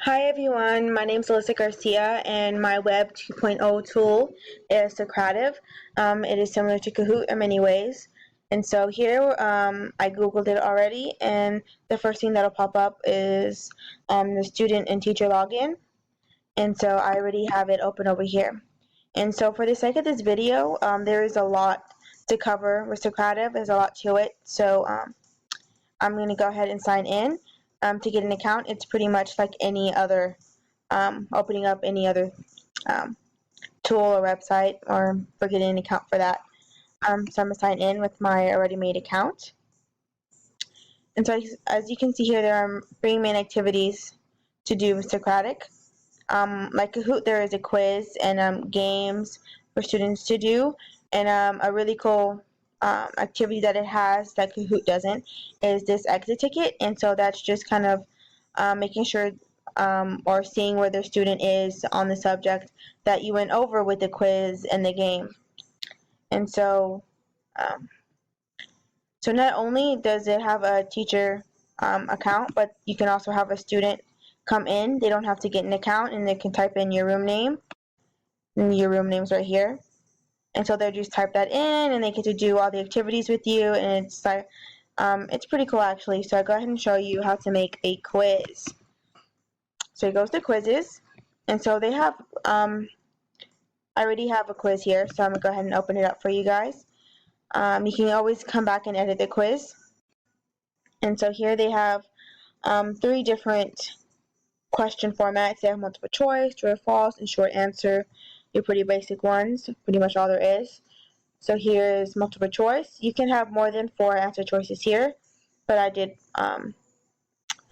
Hi everyone, my name is Alyssa Garcia and my Web 2.0 tool is Socrative. It is similar to Kahoot in many ways. And so here I googled it already, and the first thing that'll pop up is the student and teacher login. And so I already have it open over here. And so for the sake of this video, there is a lot to cover with Socrative. There's a lot to it. So I'm going to go ahead and sign in. To get an account, it's pretty much like any other, opening up any other tool or website, or for getting an account for that. So I'm going to sign in with my already made account. And so as you can see here, there are 3 main activities to do with Socratic. Like Kahoot, there is a quiz and games for students to do, and a really cool activity that it has that Kahoot doesn't is this exit ticket. And so that's just kind of making sure or seeing where the student is on the subject that you went over with the quiz and the game. And so not only does it have a teacher account, but you can also have a student come in. They don't have to get an account, and they can type in your room name, and your room name's right here. And so they'll just type that in, and they get to do all the activities with you, and it's like it's pretty cool actually. So I'll go ahead and show you how to make a quiz. So it goes to quizzes, and so they have I already have a quiz here, so I'm gonna go ahead and open it up for you guys. You can always come back and edit the quiz. And so here they have 3 different question formats. They have multiple choice, true or false, and short answer. Your pretty basic ones, pretty much all there is. So here is multiple choice. You can have more than 4 answer choices here, but I did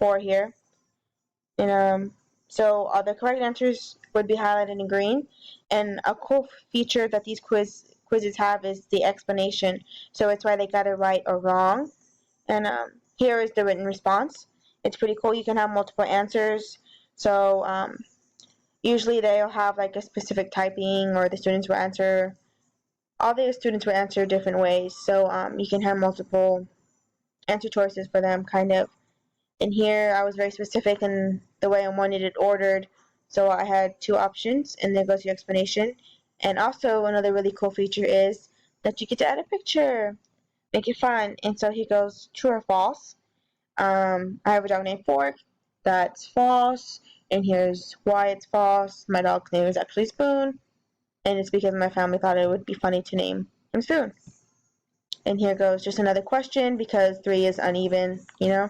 4 here. And so all the correct answers would be highlighted in green. And a cool feature that these quizzes have is the explanation. So it's why they got it right or wrong. And here is the written response. It's pretty cool. You can have multiple answers. So usually they'll have like a specific typing, or the students will answer. All the students will answer different ways. So you can have multiple answer choices for them, kind of. And here I was very specific in the way I wanted it ordered. So I had 2 options, and there goes your explanation. And also another really cool feature is that you get to add a picture. Make it fun. And so here goes true or false. I have a dog named Fork. That's false. And here's why it's false. My dog's name is actually Spoon. And it's because my family thought it would be funny to name him Spoon. And here goes just another question, because 3 is uneven, you know.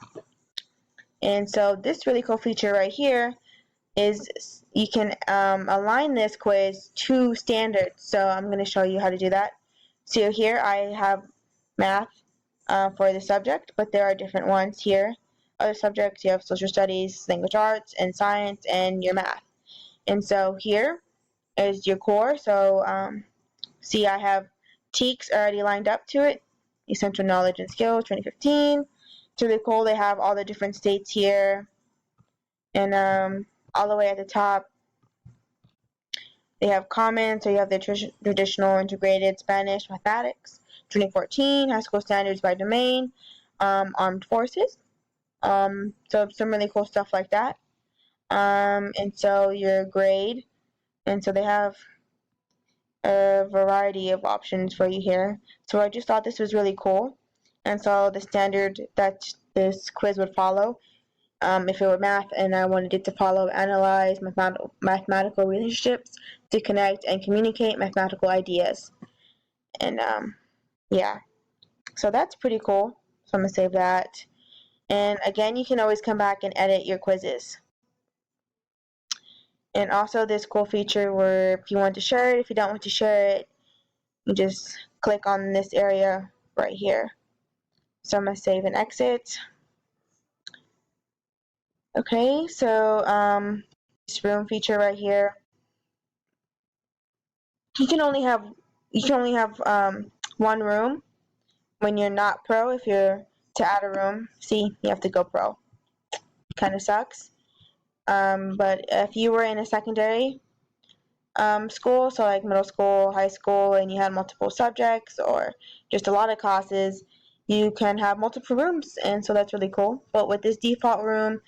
And so this really cool feature right here is you can align this quiz to standards. So I'm going to show you how to do that. So here I have math for the subject, but there are different ones here. Other subjects, you have social studies, language arts, and science, and your math. And so here is your core. So see, I have TEKS already lined up to it. Essential Knowledge and Skills 2015. It's really cool. They have all the different states here. And all the way at the top, they have common. So you have the traditional integrated Spanish mathematics 2014, high school standards by domain, armed forces. So some really cool stuff like that. And so your grade. And so they have a variety of options for you here. So I just thought this was really cool. And so the standard that this quiz would follow, if it were math, and I wanted it to follow analyze mathematical relationships to connect and communicate mathematical ideas. And yeah, so that's pretty cool. So I'm going to save that. And again, you can always come back and edit your quizzes. And also this cool feature where if you want to share it, if you don't want to share it, you just click on this area right here. So I'm going to save and exit. Okay, so this room feature right here. You can only have 1 room when you're not pro. If you're to add a room, see, you have to go pro. Kind of sucks. But if you were in a secondary school, so like middle school, high school, and you had multiple subjects or just a lot of classes, you can have multiple rooms, and so that's really cool. But with this default room,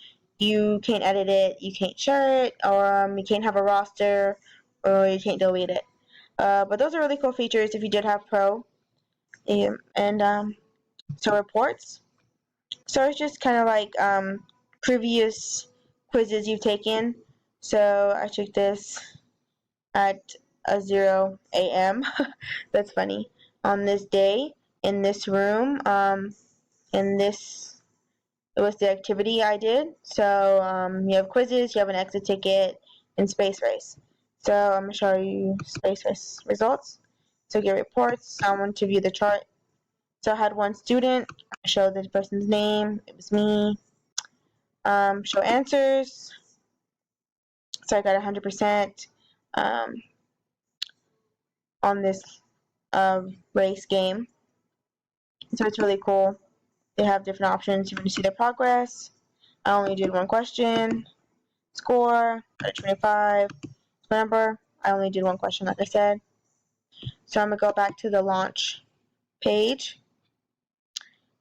you can't edit it, you can't share it, or you can't have a roster, or you can't delete it. But those are really cool features if you did have Pro. And so reports. So it's just kind of like previous quizzes you've taken. So I took this at 0 a.m. That's funny. On this day, in this room, in this, it was the activity I did. So you have quizzes, you have an exit ticket, and space race. So I'm going to show you space race results. So get reports, I want to view the chart. So I had one student, I showed the person's name, it was me. Show answers. So I got 100% on this race game. So it's really cool. They have different options. You want to see their progress. I only did one question. Score, got a 25. Remember, I only did one question, like I said. So I'm going to go back to the launch page.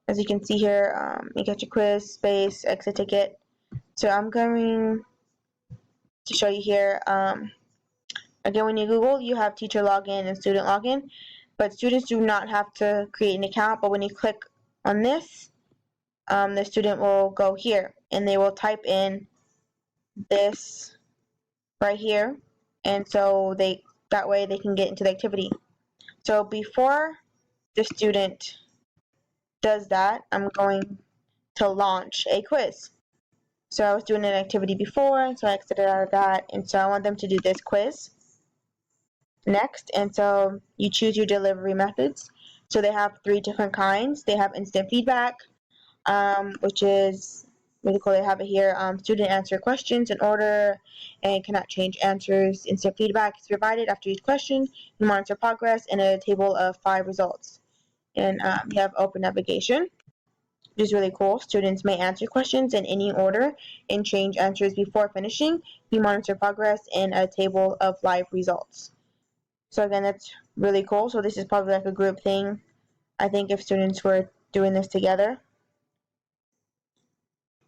As you can see here, you get your quiz, space, exit ticket. So I'm going to show you here. Again, when you Google, you have teacher login and student login. But students do not have to create an account. But when you click on this, the student will go here. And they will type in this right here. And so that way they can get into the activity. So before the student does that, I'm going to launch a quiz. So I was doing an activity before, so I exited out of that, and so I want them to do this quiz next. And so you choose your delivery methods. So they have 3 different kinds. They have instant feedback, which is really cool. They have it here. Student answer questions in order and cannot change answers. Instant feedback is provided after each question. You monitor progress in a table of 5 results. And you have open navigation, which is really cool. Students may answer questions in any order and change answers before finishing. You monitor progress in a table of live results. So again, that's really cool. So this is probably like a group thing, I think, if students were doing this together.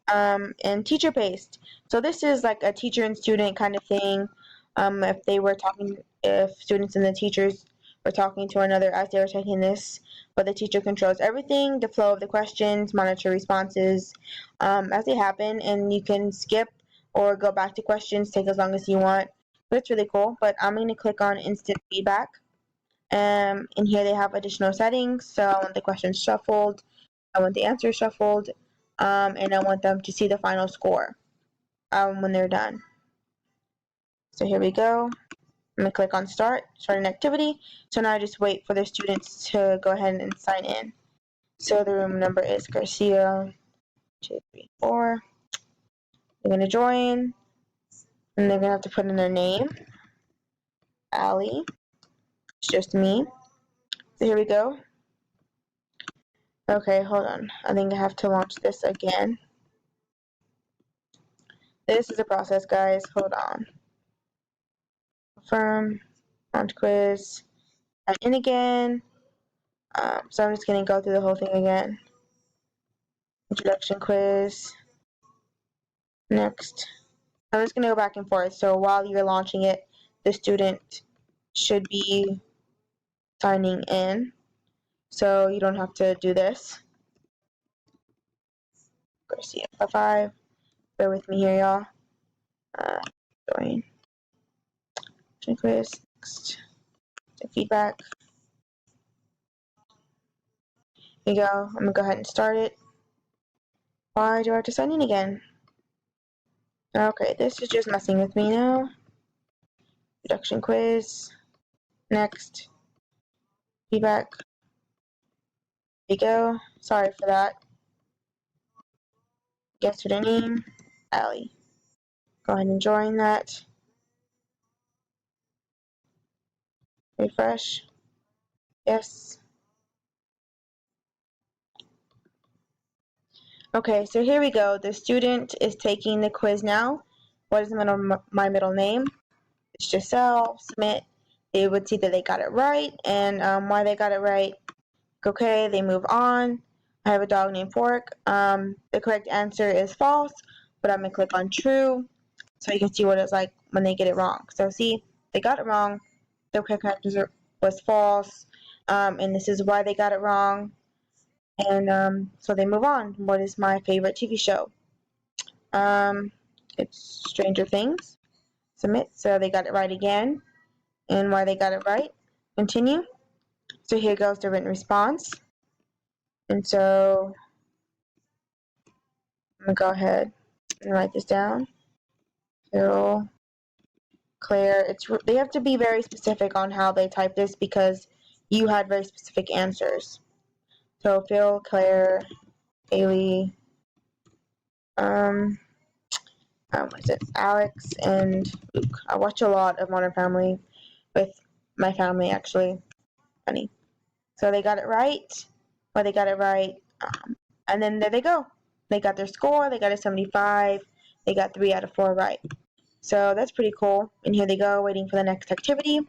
And teacher based. So this is like a teacher and student kind of thing. If students and the teachers were talking to one another as they were taking this, but the teacher controls everything, the flow of the questions, monitor responses as they happen, and you can skip or go back to questions, take as long as you want. But it's really cool. But I'm going to click on instant feedback. And here they have additional settings. So I want the questions shuffled, I want the answers shuffled, and I want them to see the final score when they're done. So here we go. I'm going to click on start an activity. So now I just wait for the students to go ahead and sign in. So the room number is Garcia 234. They're going to join, and they're going to have to put in their name. Allie. It's just me. So here we go. Okay, hold on. I think I have to launch this again. This is a process, guys. Hold on. Confirm. Launch quiz. Sign in again. So I'm just going to go through the whole thing again. Introduction quiz. Next. I'm just going to go back and forth. So while you're launching it, the student should be signing in. So you don't have to do this. Go see it. 5. Bear with me here, y'all. Join. Quiz. Next. Feedback. Here you go. I'm going to go ahead and start it. Why do I have to sign in again? Okay, this is just messing with me now. Introduction quiz. Next. Feedback. There you go. Sorry for that. Guess her name. Allie. Go ahead and join that. Refresh. Yes. Okay, so here we go. The student is taking the quiz now. What is my middle name? It's Giselle. Submit. They would see that they got it right, and why they got it right. Okay, they move on. I have a dog named Fork. The correct answer is false. but I'm going to click on true so you can see what it's like when they get it wrong. So see, they got it wrong. The correct answer was false, and this is why they got it wrong. And so they move on. What is my favorite TV show? It's Stranger Things. Submit. So they got it right again. And why they got it right. Continue. So here goes the written response. And so I'm going to go ahead and write this down. Carol, Claire. They have to be very specific on how they type this because you had very specific answers. So Phil, Claire, Haley, what is it? Alex and Luke. I watch a lot of Modern Family with my family, actually. Funny. So they got it right. Well, they got it right. And then there they go. They got their score. They got a 75. They got 3 out of 4 right. So that's pretty cool. And here they go, waiting for the next activity.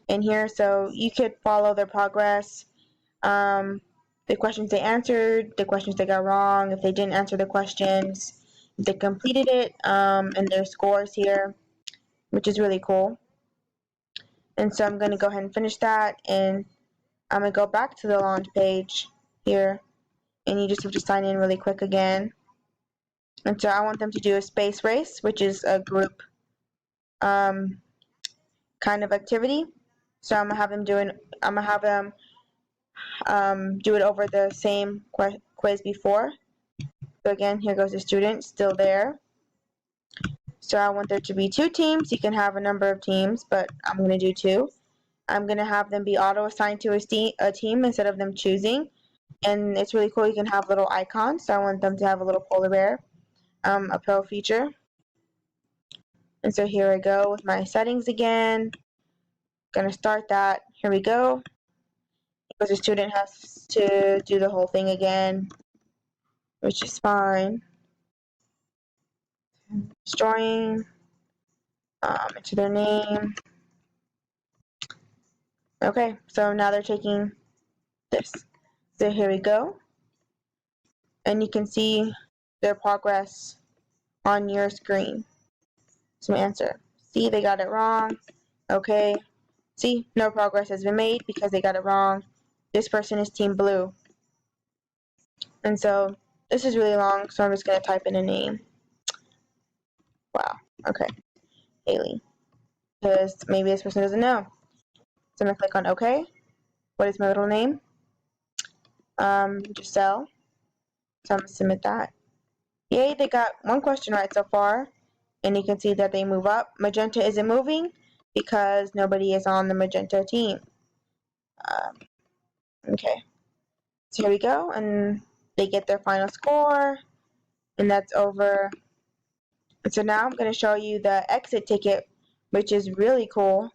And here, so you could follow their progress. The questions they answered, the questions they got wrong, if they didn't answer the questions, if they completed it, and their scores here, which is really cool. And so I'm going to go ahead and finish that, and I'm going to go back to the launch page here, and you just have to sign in really quick again. And so I want them to do a space race, which is a group kind of activity. So I'm gonna have them do it over the same quiz before. So again, here goes the student, still there. So I want there to be 2 teams. You can have a number of teams, but I'm going to do 2. I'm going to have them be auto-assigned to a team instead of them choosing. And it's really cool. You can have little icons. So I want them to have a little polar bear, a pro feature. And so here I go with my settings again. Going to start that. Here we go. Because the student has to do the whole thing again, which is fine. Destroying. Enter their name. Okay, so now they're taking this. So here we go. And you can see their progress on your screen. Some answer. See, they got it wrong. Okay. See, no progress has been made because they got it wrong. This person is team blue. And so this is really long, so I'm just going to type in a name. Wow. Okay. Haley. Because maybe this person doesn't know. So I'm going to click on OK. What is my middle name? Giselle. So I'm going to submit that. Yay, they got 1 question right so far. And you can see that they move up. Magenta isn't moving because nobody is on the magenta team. Okay. So here we go. And they get their final score. And that's over. And so now I'm going to show you the exit ticket, which is really cool.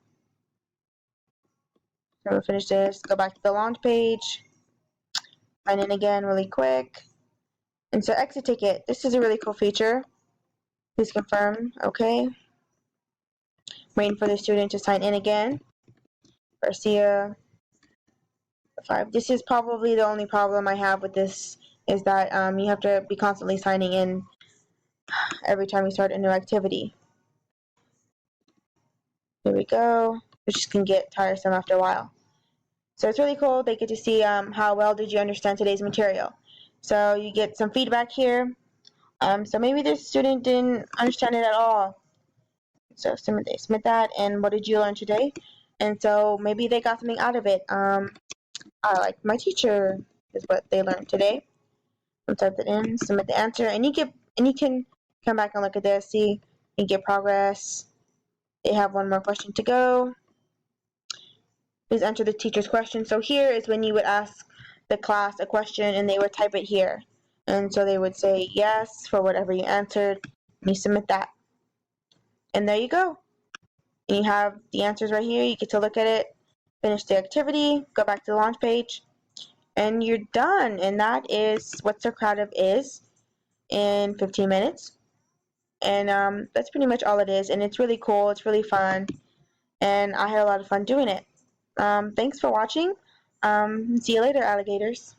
So we'll finish this. Go back to the launch page. Sign in again really quick. And so exit ticket. This is a really cool feature. Please confirm. Okay. Waiting for the student to sign in again. Garcia. 5. This is probably the only problem I have with this is that you have to be constantly signing in every time you start a new activity. Here we go. Which can get tiresome after a while. So it's really cool. They get to see how well did you understand today's material. So you get some feedback here. So maybe this student didn't understand it at all. So submit that. And what did you learn today? And so maybe they got something out of it. I like my teacher is what they learned today. I'll type it in, submit the answer, and you can come back and look at this, see, and get progress. They have 1 more question to go. Please enter the teacher's question. So here is when you would ask the class a question and they would type it here. And so they would say yes for whatever you answered, and you submit that. And there you go. And you have the answers right here. You get to look at it, finish the activity, go back to the launch page, and you're done. And that is what Socrative is in 15 minutes. And that's pretty much all it is. And it's really cool. It's really fun. And I had a lot of fun doing it. Thanks for watching. See you later, alligators.